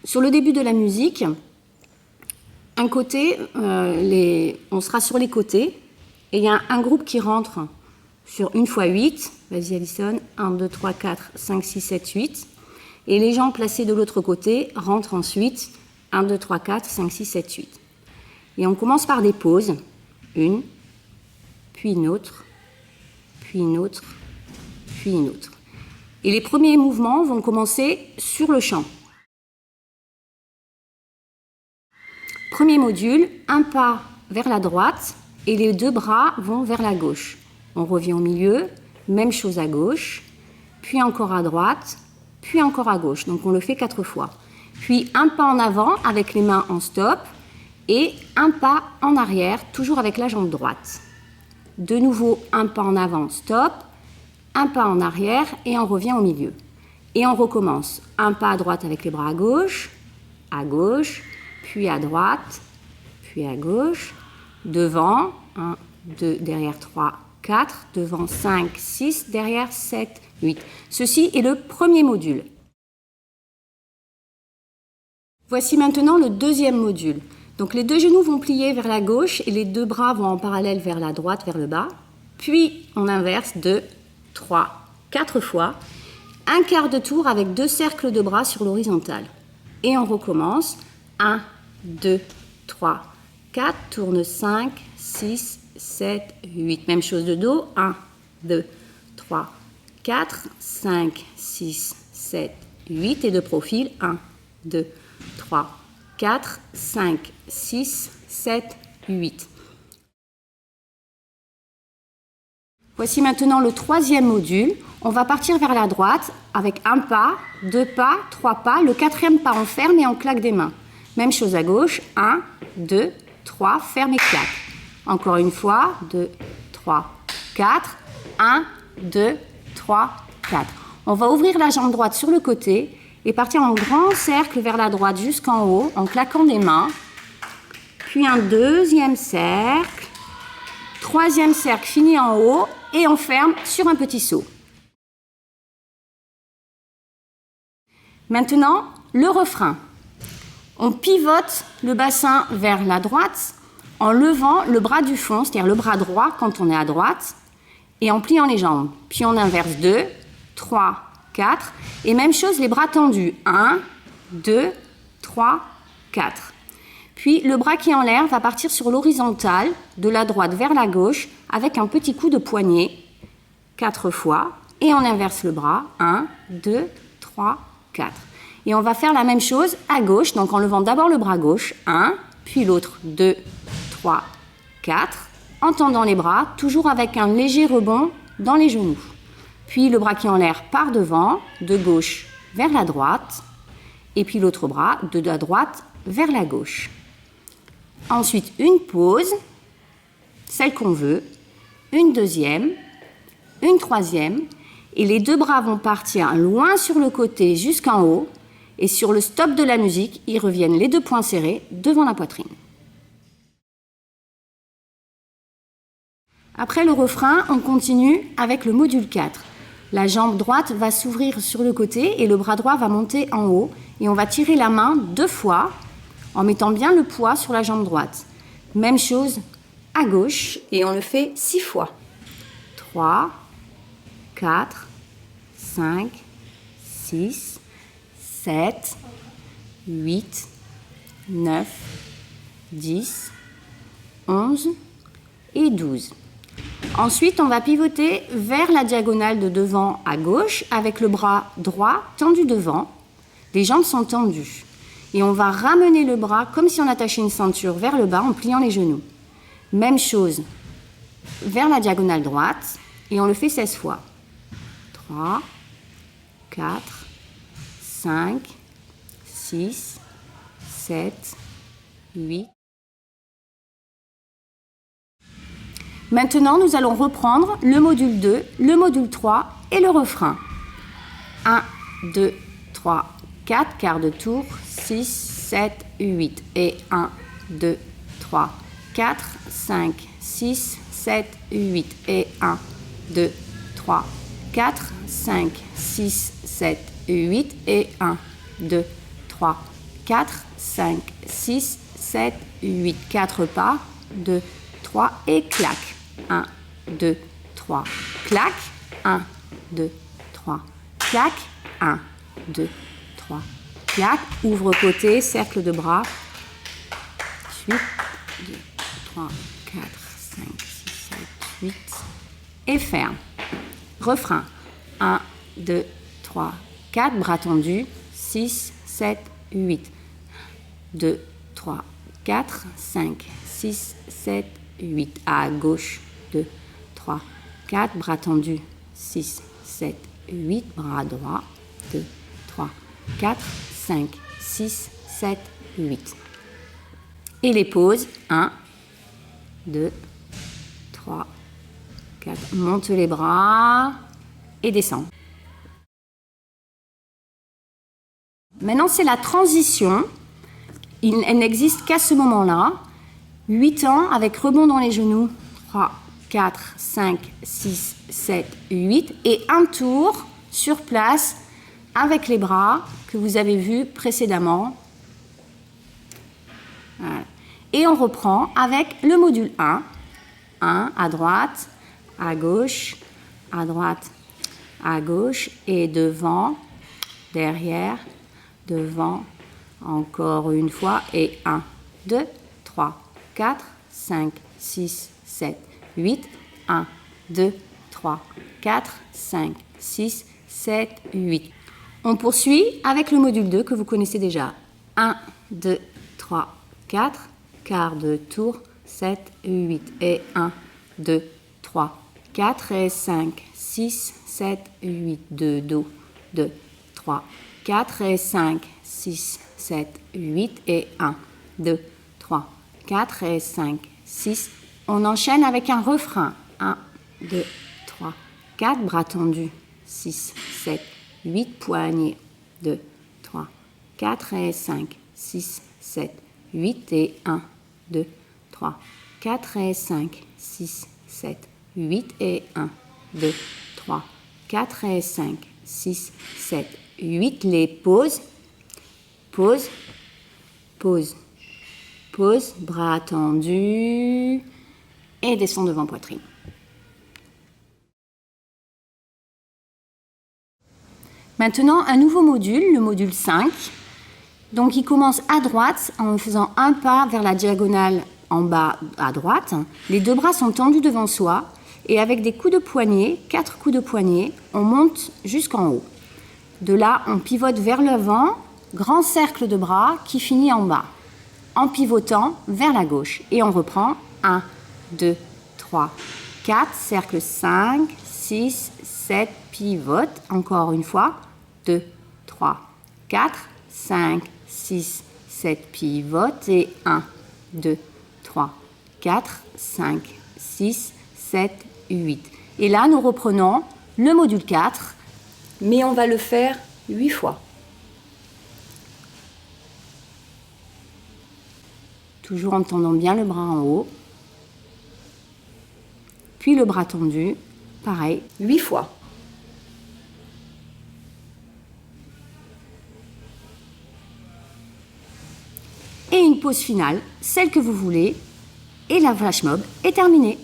Sur le début de la musique, un côté, on sera sur les côtés, et il y a un groupe qui rentre sur 1 x 8. Vas-y Alison, 1, 2, 3, 4, 5, 6, 7, 8. Et les gens placés de l'autre côté rentrent ensuite 1, 2, 3, 4, 5, 6, 7, 8. Et on commence par des pauses, une, puis une autre, puis une autre, puis une autre. Et les premiers mouvements vont commencer sur le chant. Premier module, un pas vers la droite et les deux bras vont vers la gauche. On revient au milieu, même chose à gauche, puis encore à droite, puis encore à gauche. Donc on le fait 4 fois. Puis un pas en avant avec les mains en stop et un pas en arrière, toujours avec la jambe droite. De nouveau, un pas en avant, stop, un pas en arrière et on revient au milieu. Et on recommence. Un pas à droite avec les bras à gauche, puis à droite, puis à gauche, devant, 1, 2, derrière 3, 4, devant 5, 6, derrière 7, 8. Ceci est le premier module. Voici maintenant le deuxième module. Donc les deux genoux vont plier vers la gauche et les deux bras vont en parallèle vers la droite, vers le bas. Puis on inverse 2, 3, 4 fois. Un quart de tour avec 2 cercles de bras sur l'horizontale. Et on recommence. 1, 2, 3, 4, tourne 5, 6, 7, 8. Même chose de dos. 1, 2, 3, 4, 5, 6, 7, 8. Et de profil. 1, 2, 3, 4, 5, 6, 7, 8. Voici maintenant le troisième module. On va partir vers la droite avec un pas, 2 pas, 3 pas. Le quatrième pas, on ferme et on claque des mains. Même chose à gauche. 1, 2, 3, ferme et claque. Encore une fois. 2, 3, 4. 1, 2, 3, 4. On va ouvrir la jambe droite sur le côté et partir en grand cercle vers la droite jusqu'en haut en claquant des mains. Puis un deuxième cercle. Troisième cercle fini en haut et on ferme sur un petit saut. Maintenant, le refrain. On pivote le bassin vers la droite en levant le bras du fond, c'est-à-dire le bras droit quand on est à droite, et en pliant les jambes. Puis on inverse 2, 3, 4, et même chose, les bras tendus. 1, 2, 3, 4. Puis le bras qui est en l'air va partir sur l'horizontale, de la droite vers la gauche, avec un petit coup de poignet, 4 fois, et on inverse le bras. 1, 2, 3, 4. Et on va faire la même chose à gauche, donc en levant d'abord le bras gauche, 1, puis l'autre, 2, 3, 4, en tendant les bras, toujours avec un léger rebond dans les genoux. Puis le bras qui est en l'air part devant, de gauche vers la droite, et puis l'autre bras de la droite vers la gauche. Ensuite, une pause, celle qu'on veut, une deuxième, une troisième, et les deux bras vont partir loin sur le côté jusqu'en haut, et sur le stop de la musique, ils reviennent les deux poings serrés devant la poitrine. Après le refrain, on continue avec le module 4. La jambe droite va s'ouvrir sur le côté et le bras droit va monter en haut, et on va tirer la main 2 fois en mettant bien le poids sur la jambe droite. Même chose à gauche, et on le fait 6 fois. 3, 4, 5, 6, 7, 8, 9, 10, 11 et 12. Ensuite, on va pivoter vers la diagonale de devant à gauche avec le bras droit tendu devant. Les jambes sont tendues. Et on va ramener le bras comme si on attachait une ceinture vers le bas en pliant les genoux. Même chose vers la diagonale droite et on le fait 16 fois. 3, 4, 5, 6, 7, 8. Maintenant, nous allons reprendre le module 2, le module 3 et le refrain. 1, 2, 3, 4, quart de tour, 6, 7, 8. Et 1, 2, 3, 4, 5, 6, 7, 8. Et 1, 2, 3, 4, 5, 6, 7, 8. Et 1, 2, 3, 4, 5, 6, 7, 8. 4 pas. 2, 3 et clac. 1, 2, 3, clac. 1, 2, 3, clac. 1, 2, 3, clac. Ouvre côté, cercle de bras. 8, 2, 3, 4, 5, 6, 7, 8. Et ferme. Refrain. 1, 2, 3, 4. Bras tendus. 6, 7, 8. 2, 3, 4, 5, 6, 7, 8. À gauche. 2, 3, 4. Bras tendus. 6, 7, 8. Bras droit. 2, 3, 4, 5, 6, 7, 8. Et les pauses. 1, 2, 3, 4. Monte les bras et descend. Maintenant, c'est la transition. Elle n'existe qu'à ce moment-là. 8 ans avec rebond dans les genoux. 3, 4, 5, 6, 7, 8. Et un tour sur place avec les bras que vous avez vus précédemment. Voilà. Et on reprend avec le module 1. 1 à droite, à gauche, à droite, à gauche. Et devant, derrière, devant, encore une fois. Et 1, 2, 3, 4, 5, 6, 7, 8. 1, 2, 3, 4, 5, 6, 7, 8. On poursuit avec le module 2 que vous connaissez déjà. 1, 2, 3, 4, quart de tour, 7, 8. Et 1, 2, 3, 4 et 5, 6, 7, 8. 2, dos, 2, 3, 4 et 5, 6, 7, 8. Et 1, 2, 3, 4 et 5, 6. On enchaîne avec un refrain. 1, 2, 3, 4. Bras tendus. 6, 7, 8. Poignets. 2, 3, 4 et 5, 6, 7, 8. Et 1, 2, 3, 4 et 5, 6, 7, 8. Et 1, 2, 3, 4 et 5, 6, 7, 8. Les pauses. Pause. Pause. Pause. Bras tendus. Et descend devant poitrine. Maintenant, un nouveau module, le module 5. Donc, il commence à droite en faisant un pas vers la diagonale en bas à droite. Les deux bras sont tendus devant soi et avec des coups de poignet, 4 coups de poignet, on monte jusqu'en haut. De là, on pivote vers l'avant, grand cercle de bras qui finit en bas, en pivotant vers la gauche. Et on reprend 1, 2, 3, 4, cercle 5, 6, 7, pivote, encore une fois, 2, 3, 4, 5, 6, 7, pivote, et 1, 2, 3, 4, 5, 6, 7, 8. Et là, nous reprenons le module 4, mais on va le faire 8 fois. Toujours en tendant bien le bras en haut. Puis le bras tendu, pareil, 8 fois. Et une pause finale, celle que vous voulez, et la flash mob est terminée.